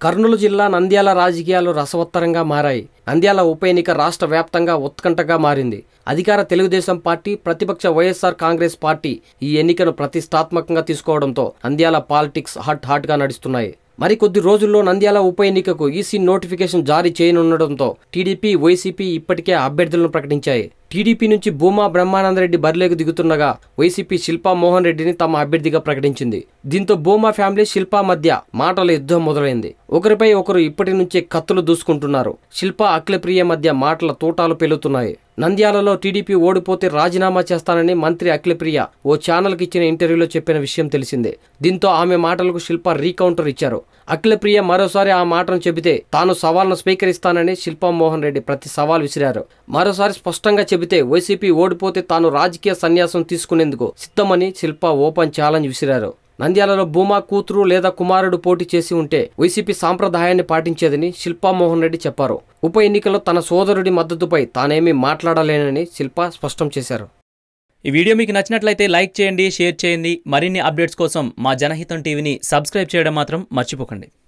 కర్నూలు జిల్లా నంద్యాల రాజకీయాలు రసవత్తరంగా మారాయి. నంద్యాల ఉప ఎన్నిక రాష్ట్ర వ్యాప్తంగా ఉత్కంఠగా మారింది. అధికార తెలుగుదేశం పార్టీ, ప్రతిపక్ష వైఎస్ఆర్ కాంగ్రెస్ పార్టీ ఈ ఎన్నికను ప్రతిష్టాత్మకంగా తీసుకోవడంతో నంద్యాల పాలిటిక్స్ హాట్గా నడుస్తున్నాయి. మరికొద్ది రోజుల్లో నంద్యాల ఉప ఎన్నికకు ఈసీ నోటిఫికేషన్ జారీ చేయనుండటంతో టీడీపీ, వైసీపీ ఇప్పటికే అభ్యర్థులను ప్రకటించాయి. టీడీపీ నుంచి భూమా బ్రహ్మానందరెడ్డి బరిలోకి దిగుతుండగా వైసీపీ శిల్పా మోహన్ రెడ్డిని తమ అభ్యర్థిగా ప్రకటించింది. దీంతో భూమా ఫ్యామిలీ, శిల్పా మధ్య మాటల యుద్ధం మొదలైంది. ఒకరిపై ఒకరు ఇప్పటి నుంచే కత్తులు దూసుకుంటున్నారు. శిల్పా, అఖిలప్రియ మధ్య మాటల తూటాలు పెలుతున్నాయి. నంద్యాలలో టీడీపీ ఓడిపోతే రాజీనామా చేస్తానని మంత్రి అఖిలప్రియ ఓ ఛానల్కి ఇచ్చిన ఇంటర్వ్యూలో చెప్పిన విషయం తెలిసిందే. దీంతో ఆమె మాటలకు శిల్పా రీకౌంటర్ ఇచ్చారు. అఖిలప్రియ మరోసారి ఆ మాటను చెబితే తాను సవాల్ను స్వీకరిస్తానని శిల్పా మోహన్ రెడ్డి ప్రతి సవాల్ విసిరారు. మరోసారి స్పష్టంగా చెబితే వైసీపీ ఓడిపోతే తాను రాజకీయ సన్యాసం తీసుకునేందుకు సిద్ధమని శిల్పా ఓపెన్ ఛాలెంజ్ విసిరారు. నంద్యాలలో భూమా కూతురు లేదా కుమారుడు పోటీ చేసి ఉంటే వైసీపీ సాంప్రదాయాన్ని పాటించేదని శిల్పా మోహన్ రెడ్డి చెప్పారు. ఉప ఎన్నికలో తన సోదరుడి మద్దతుపై తానేమీ మాట్లాడలేనని శిల్పా స్పష్టం చేశారు. ఈ వీడియో మీకు నచ్చినట్లయితే లైక్ చేయండి, షేర్ చేయండి. మరిన్ని అప్డేట్స్ కోసం మా జనహితం టీవీని సబ్స్క్రైబ్ చేయడం మాత్రం మర్చిపోకండి.